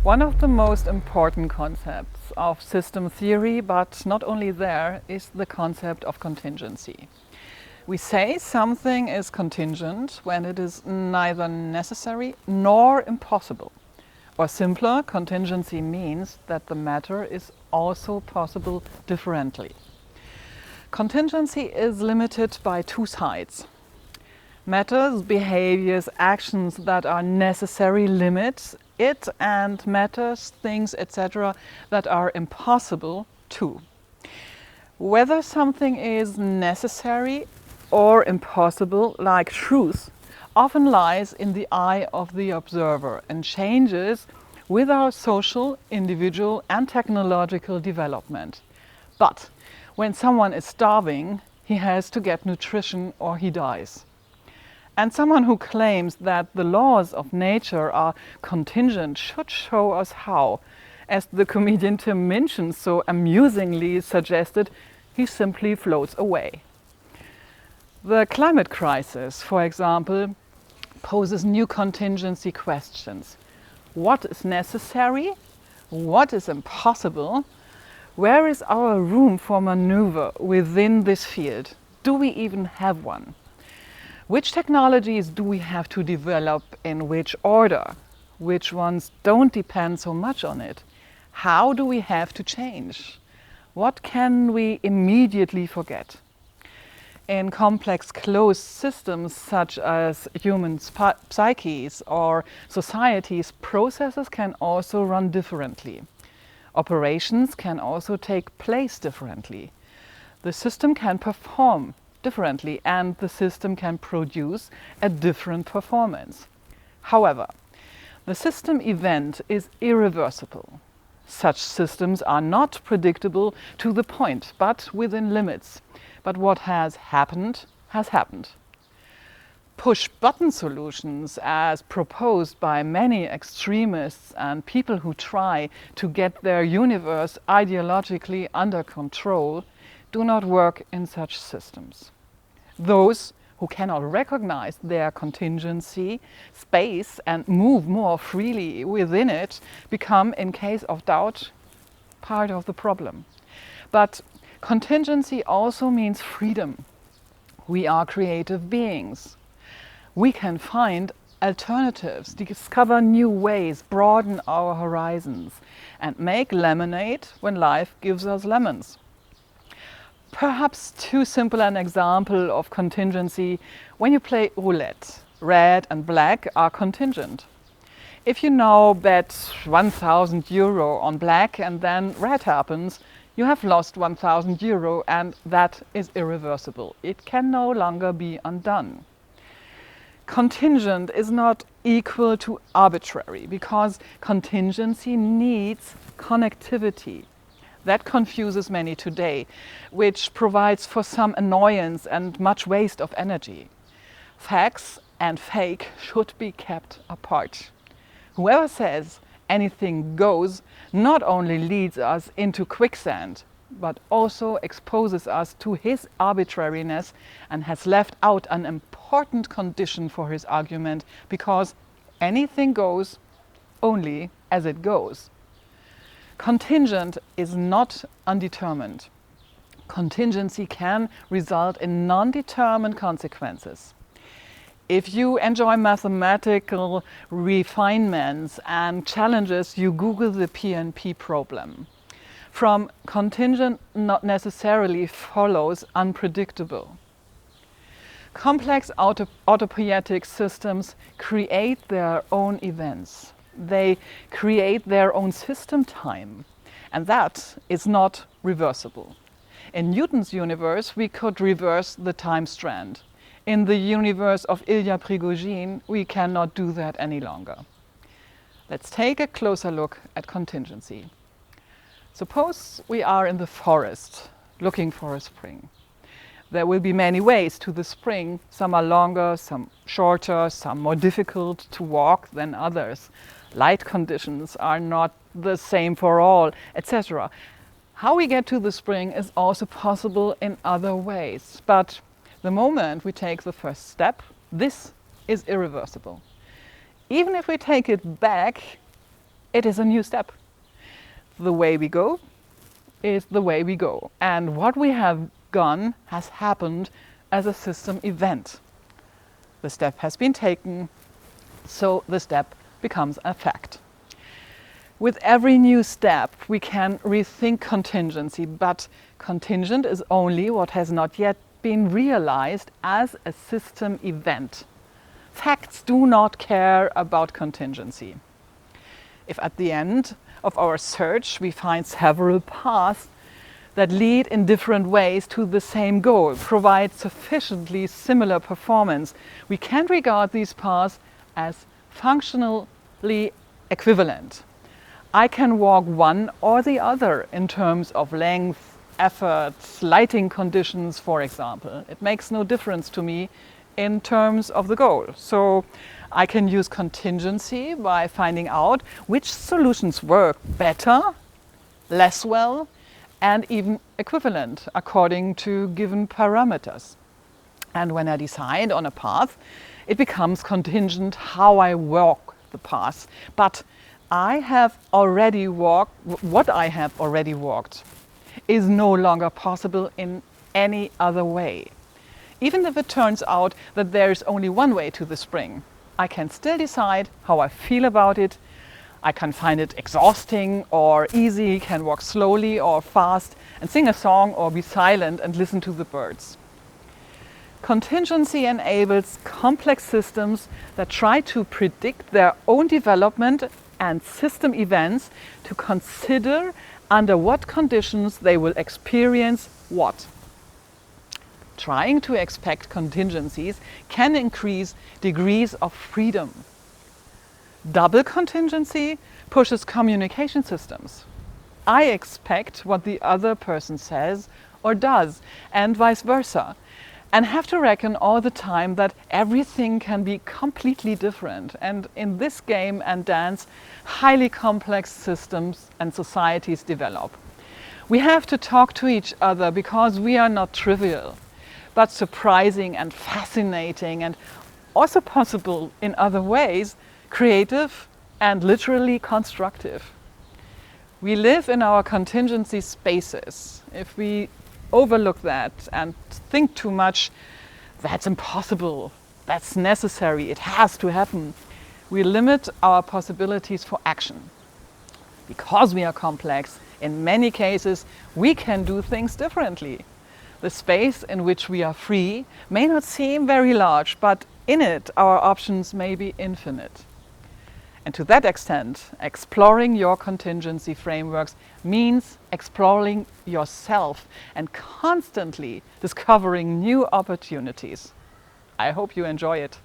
One of the most important concepts of system theory, but not only there, is the concept of contingency. We say something is contingent when it is neither necessary nor impossible. Or simpler, contingency means that the matter is also possible differently. Contingency is limited by two sides. Matters, behaviors, actions that are necessary limit it, and matters, things, etc. that are impossible too. Whether something is necessary or impossible, like truth, often lies in the eye of the observer and changes with our social, individual and technological development. But when someone is starving, he has to get nutrition or he dies. And someone who claims that the laws of nature are contingent should show us how. As the comedian Tim Minchin so amusingly suggested, he simply floats away. The climate crisis, for example, poses new contingency questions. What is necessary? What is impossible? Where is our room for maneuver within this field? Do we even have one? Which technologies do we have to develop in which order? Which ones don't depend so much on it? How do we have to change? What can we immediately forget? In complex closed systems such as human psyches or societies, processes can also run differently. Operations can also take place differently. The system can perform differently and the system can produce a different performance. However, the system event is irreversible. Such systems are not predictable to the point, but within limits. But what has happened, has happened. Push-button solutions, as proposed by many extremists and people who try to get their universe ideologically under control, do not work in such systems. Those who cannot recognize their contingency space and move more freely within it become, in case of doubt, part of the problem. But contingency also means freedom. We are creative beings. We can find alternatives, discover new ways, broaden our horizons, and make lemonade when life gives us lemons. Perhaps too simple an example of contingency: when you play roulette, red and black are contingent. If you now bet 1,000 euro on black and then red happens, you have lost 1,000 euro and that is irreversible. It can no longer be undone. Contingent is not equal to arbitrary because contingency needs connectivity. That confuses many today, which provides for some annoyance and much waste of energy. Facts and fake should be kept apart. Whoever says anything goes not only leads us into quicksand, but also exposes us to his arbitrariness and has left out an important condition for his argument, because anything goes only as it goes. Contingent is not undetermined. Contingency can result in non-determined consequences. If you enjoy mathematical refinements and challenges, you Google the PNP problem. From contingent not necessarily follows unpredictable. Complex autopoietic systems create their own events. They create their own system time, and that is not reversible. In Newton's universe, we could reverse the time strand. In the universe of Ilya Prigogine, we cannot do that any longer. Let's take a closer look at contingency. Suppose we are in the forest looking for a spring. There will be many ways to the spring. Some are longer, some shorter, some more difficult to walk than others. Light conditions are not the same for all, etc. How we get to the spring is also possible in other ways. But the moment we take the first step, this is irreversible. Even if we take it back, it is a new step. The way we go is the way we go. And what we have done has happened as a system event. The step has been taken, so the step becomes a fact. With every new step, we can rethink contingency, but contingent is only what has not yet been realized as a system event. Facts do not care about contingency. If at the end of our search we find several paths that lead in different ways to the same goal, provide sufficiently similar performance, we can regard these paths as functionally equivalent. I can walk one or the other in terms of length, effort, lighting conditions, for example. It makes no difference to me in terms of the goal. So I can use contingency by finding out which solutions work better, less well, and even equivalent according to given parameters. And when I decide on a path, it becomes contingent how I walk the path. But what I have already walked is no longer possible in any other way. Even if it turns out that there is only one way to the spring, I can still decide how I feel about it. I can find it exhausting or easy, can walk slowly or fast and sing a song or be silent and listen to the birds. Contingency enables complex systems that try to predict their own development and system events to consider under what conditions they will experience what. Trying to expect contingencies can increase degrees of freedom. Double contingency pushes communication systems. I expect what the other person says or does, and vice versa, and have to reckon all the time that everything can be completely different. And in this game and dance, highly complex systems and societies develop. We have to talk to each other because we are not trivial, but surprising and fascinating, and also possible in other ways, creative and literally constructive. We live in our contingency spaces. If we overlook that and think too much, that's impossible, that's necessary, it has to happen, we limit our possibilities for action. Because we are complex, in many cases, we can do things differently. The space in which we are free may not seem very large, but in it our options may be infinite. And to that extent, exploring your contingency frameworks means exploring yourself and constantly discovering new opportunities. I hope you enjoy it.